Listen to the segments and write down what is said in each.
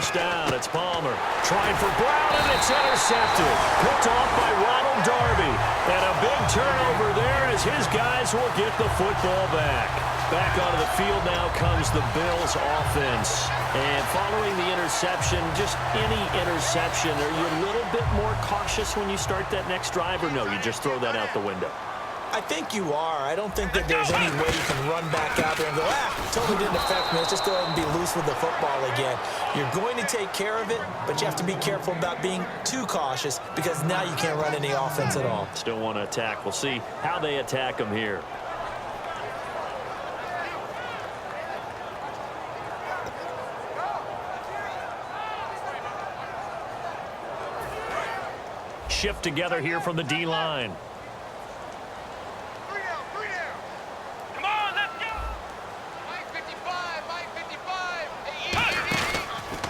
first down. It's Palmer trying for Brown, and it's intercepted. Picked off by Ronald Darby. And a big turnover there as his guys will get the football back. Back onto the field now comes the Bills offense. And following the interception, just any interception, are you a little bit more cautious when you start that next drive, or no, you just throw that out the window? I think you are. I don't think that there's any way you can run back out there and go, totally didn't affect me. Let's just go ahead and be loose with the football again. You're going to take care of it, but you have to be careful about being too cautious because now you can't run any offense at all. Still want to attack. We'll see how they attack them here. Shift together here from the D-line.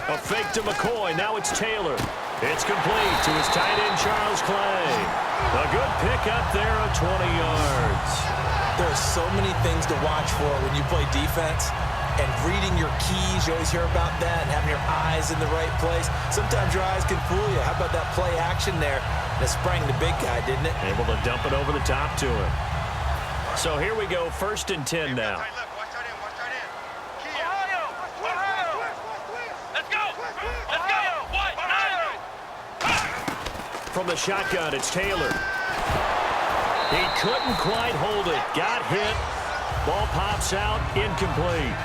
A fake to McCoy. Now it's Taylor. It's complete to his tight end, Charles Clay. A good pickup there of 20 yards. There are so many things to watch for when you play defense. And reading your keys, you always hear about that, and having your eyes in the right place. Sometimes your eyes can fool you. How about that play action there? That sprang the big guy, didn't it? Able to dump it over the top to him. So here we go, 1st and 10 now. From the shotgun, it's Taylor. He couldn't quite hold it. Got hit. Ball pops out, incomplete.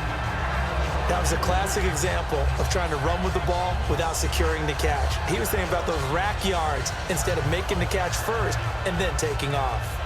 That was a classic example of trying to run with the ball without securing the catch. He was thinking about those rack yards instead of making the catch first and then taking off.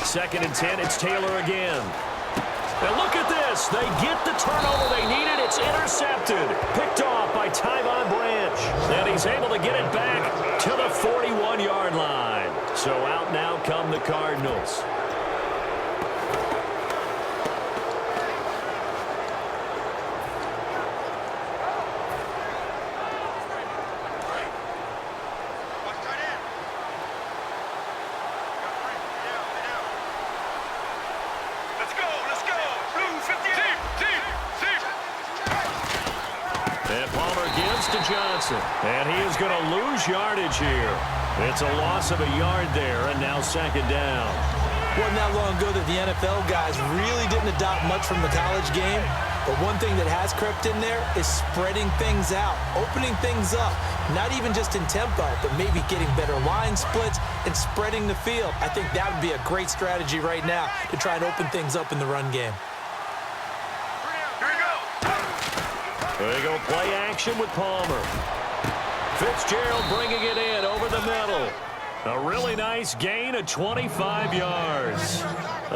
Second and 10, it's Taylor again. And look at this. They get the turnover they needed. It's intercepted. Picked off by Tyvon Branch. And he's able to get it back to the 41-yard line. So out now come the Cardinals. And he is going to lose yardage here. It's a loss of a yard there, and now 2nd down. Wasn't that long ago that the NFL guys really didn't adopt much from the college game. But one thing that has crept in there is spreading things out, opening things up, not even just in tempo, but maybe getting better line splits and spreading the field. I think that would be a great strategy right now to try and open things up in the run game. There you go, play action with Palmer. Fitzgerald bringing it in over the middle. A really nice gain of 25 yards.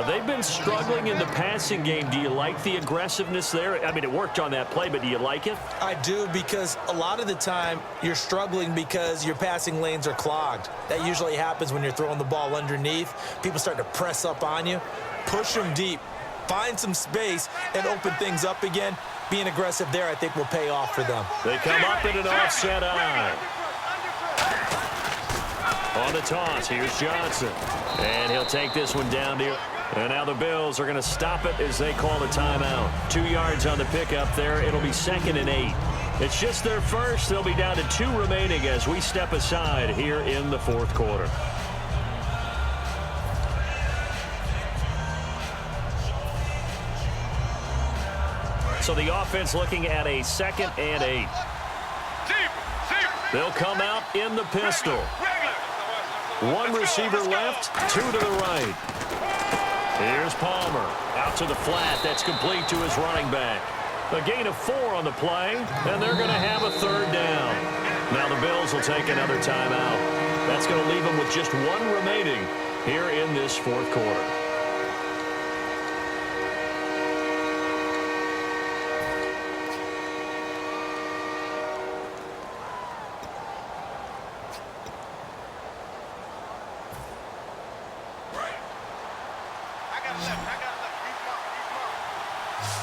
They've been struggling in the passing game. Do you like the aggressiveness there? I mean, it worked on that play, but do you like it? I do, because a lot of the time you're struggling because your passing lanes are clogged. That usually happens when you're throwing the ball underneath. People start to press up on you. Push them deep. Find some space and open things up again. Being aggressive there, I think, will pay off for them. They come up in an offset eye. On the toss, here's Johnson. And he'll take this one down here. And now the Bills are going to stop it as they call the timeout. 2 yards on the pickup there. It'll be 2nd and 8. It's just their first. They'll be down to 2 remaining as we step aside here in the 4th quarter. So the offense looking at a 2nd and 8. They'll come out in the pistol. 1 receiver left, 2 to the right. Here's Palmer out to the flat. That's complete to his running back. A gain of 4 on the play, and they're going to have a 3rd down. Now the Bills will take another timeout. That's going to leave them with just 1 remaining here in this 4th quarter.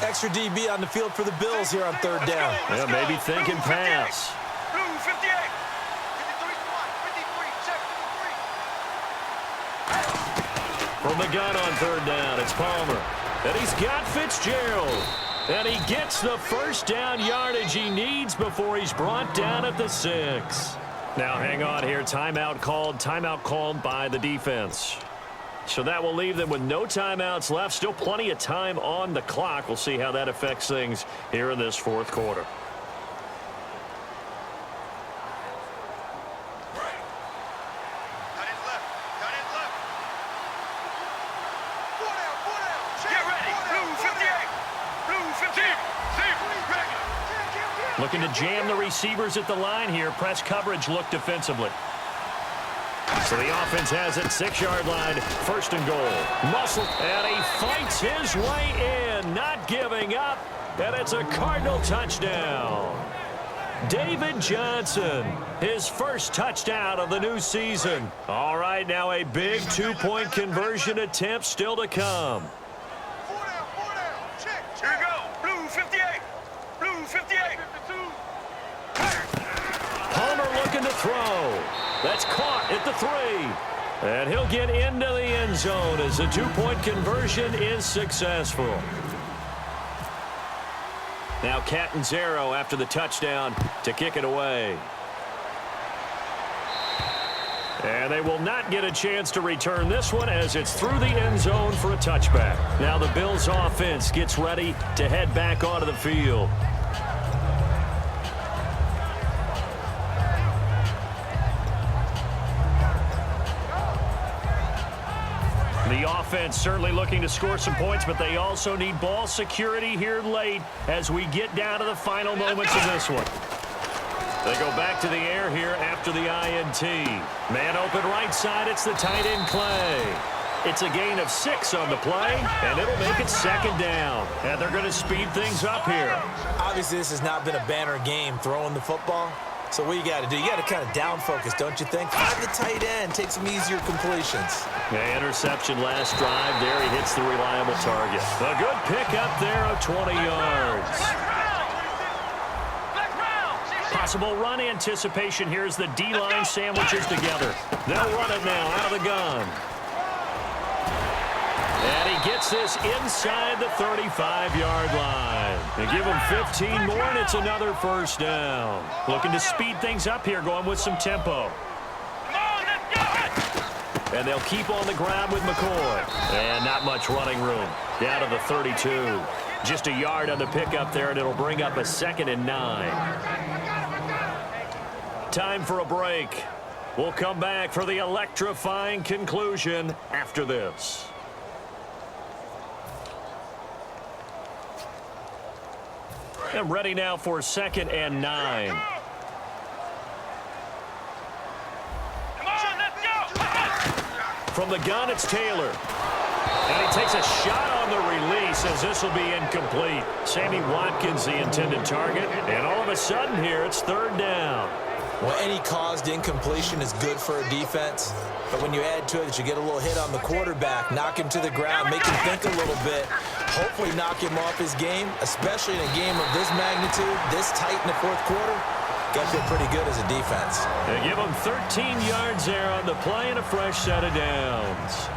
Extra DB on the field for the Bills here on third down. Yeah, maybe thinking pass. Blue 58. 53, check, 53. From the gun on third down, it's Palmer. And he's got Fitzgerald. And he gets the first down yardage he needs before he's brought down at the 6. Now hang on here. Timeout called by the defense. So that will leave them with no timeouts left. Still plenty of time on the clock. We'll see how that affects things here in this fourth quarter. Looking to jam the receivers at the line here. Press coverage look defensively. So the offense has it, 6-yard line, first and goal. Muscle, and he fights his way in, not giving up, and it's a Cardinal touchdown. David Johnson, his first touchdown of the new season. All right, now a big 2-point conversion attempt still to come. 4 down. Check. Here we go. Blue 58. Blue 58. Palmer looking to throw. That's caught at the 3. And he'll get into the end zone as the 2-point conversion is successful. Now Catanzaro after the touchdown to kick it away. And they will not get a chance to return this one as it's through the end zone for a touchback. Now the Bills offense gets ready to head back onto the field. The offense certainly looking to score some points, but they also need ball security here late as we get down to the final moments of this one. They go back to the air here after the INT. Man open right side, it's the tight end Clay. It's a gain of 6 on the play, and it'll make it second down. And they're going to speed things up here. Obviously, this has not been a banner game throwing the football. So what you got to do, you got to kind of down focus, don't you think? Find the tight end, take some easier completions. Yeah, interception last drive there. He hits the reliable target. A good pickup there of 20 yards. Possible run anticipation here as the D-line sandwiches together. They'll run it now out of the gun. And he gets this inside the 35-yard line. They give him 15 more, and it's another first down. Looking to speed things up here, going with some tempo. And they'll keep on the ground with McCoy. And not much running room. Down to the 32. Just a yard on the pickup there, and it'll bring up a 2nd and 9. Time for a break. We'll come back for the electrifying conclusion after this. And ready now for 2nd and 9. Come on, let's go. From the gun, it's Taylor. And he takes a shot on the release as this will be incomplete. Sammy Watkins, the intended target. And all of a sudden here, it's 3rd down. Well, any caused incompletion is good for a defense. But when you add to it that you get a little hit on the quarterback, knock him to the ground, make him think a little bit, hopefully knock him off his game, especially in a game of this magnitude, this tight in the fourth quarter, got to feel pretty good as a defense. They give him 13 yards there on the play and a fresh set of downs.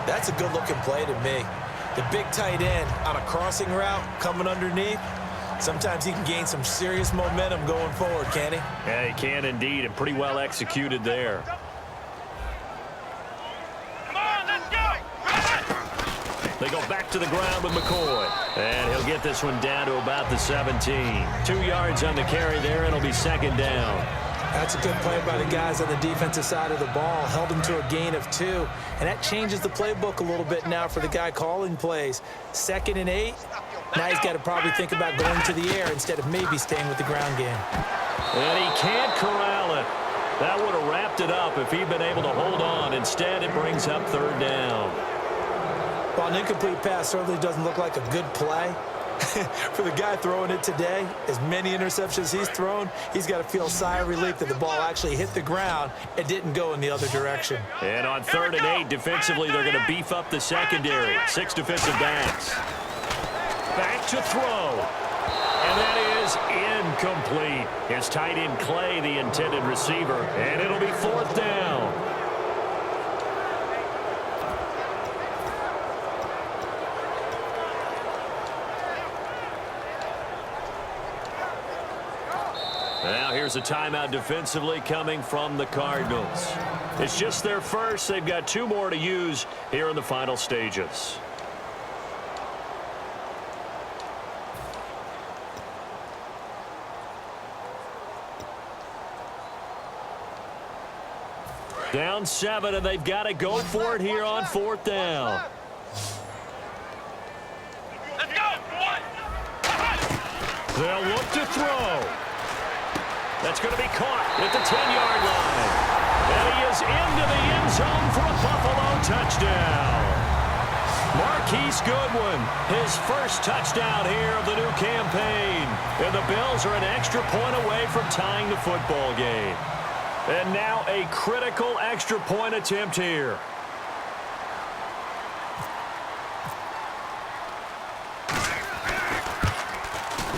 That's a good-looking play to me. The big tight end on a crossing route coming underneath, sometimes he can gain some serious momentum going forward, can't he? Yeah, he can indeed, and pretty well executed there. They go back to the ground with McCoy. And he'll get this one down to about the 17. 2 yards on the carry there, and it'll be 2nd down. That's a good play by the guys on the defensive side of the ball. Held him to a gain of 2. And that changes the playbook a little bit now for the guy calling plays. 2nd and 8. Now he's got to probably think about going to the air instead of maybe staying with the ground game. And he can't corral it. That would have wrapped it up if he'd been able to hold on. Instead, it brings up 3rd down. Well, an incomplete pass certainly doesn't look like a good play. For the guy throwing it today, as many interceptions he's thrown, he's got to feel a sigh of relief that the ball actually hit the ground and didn't go in the other direction. And on 3rd and 8, defensively, they're going to beef up the secondary. 6 defensive backs. back to throw. And that is incomplete. His tight end Clay, the intended receiver, and it'll be 4th down. Now here's a timeout defensively coming from the Cardinals. It's just their first. They've got 2 more to use here in the final stages. Down 7, and they've got to go for it here on 4th down. Let's go. They'll look to throw. That's going to be caught at the 10-yard line. And he is into the end zone for a Buffalo touchdown. Marquise Goodwin, his first touchdown here of the new campaign. And the Bills are an extra point away from tying the football game. And now a critical extra point attempt here.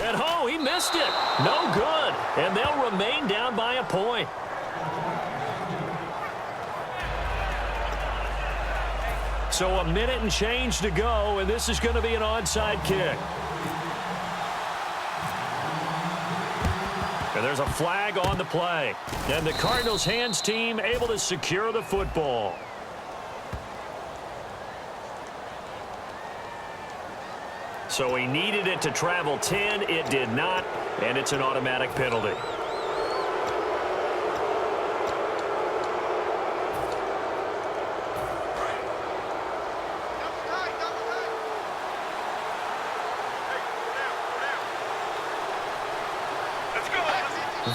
And oh, he missed it. No good. And they'll remain down by a point. So a minute and change to go, and this is going to be an onside kick. And there's a flag on the play. And the Cardinals hands team able to secure the football. So he needed it to travel 10. It did not, and it's an automatic penalty.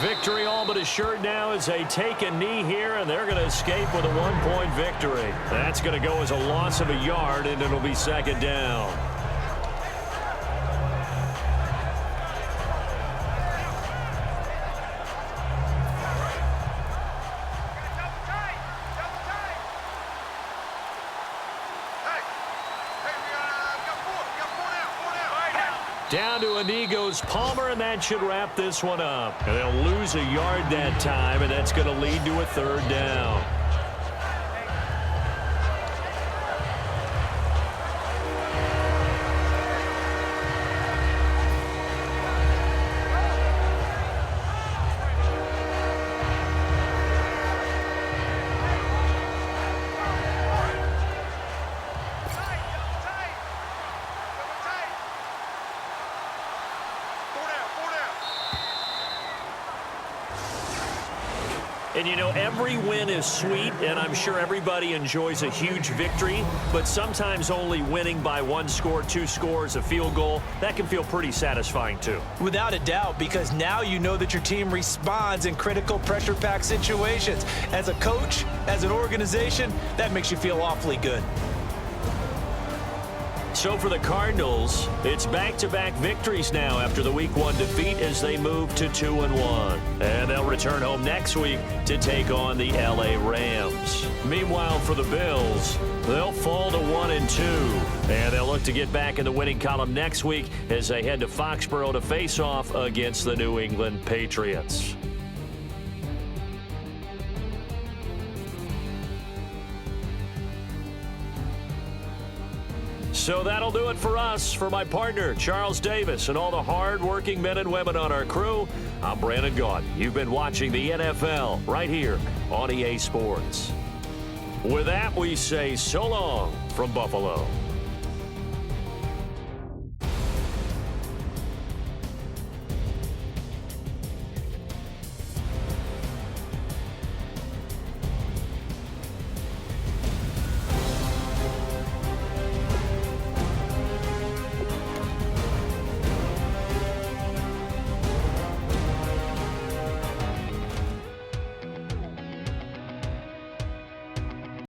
Victory all but assured now as they take a knee here, and they're going to escape with a 1-point victory. That's going to go as a loss of a yard, and it'll be 2nd down. Down to a knee goes Palmer, and that should wrap this one up. And they'll lose a yard that time, and that's going to lead to a 3rd down. And, you know, every win is sweet, and I'm sure everybody enjoys a huge victory, but sometimes only winning by 1 score, 2 scores, a field goal, that can feel pretty satisfying too. Without a doubt, because now you know that your team responds in critical pressure-packed situations. As a coach, as an organization, that makes you feel awfully good. So for the Cardinals, it's back-to-back victories now after the Week 1 defeat as they move to 2-1. And they'll return home next week to take on the LA Rams. Meanwhile, for the Bills, they'll fall to 1-2. And they'll look to get back in the winning column next week as they head to Foxborough to face off against the New England Patriots. So that'll do it for us. For my partner, Charles Davis, and all the hard-working men and women on our crew, I'm Brandon Gaudin. You've been watching the NFL right here on EA Sports. With that, we say so long from Buffalo.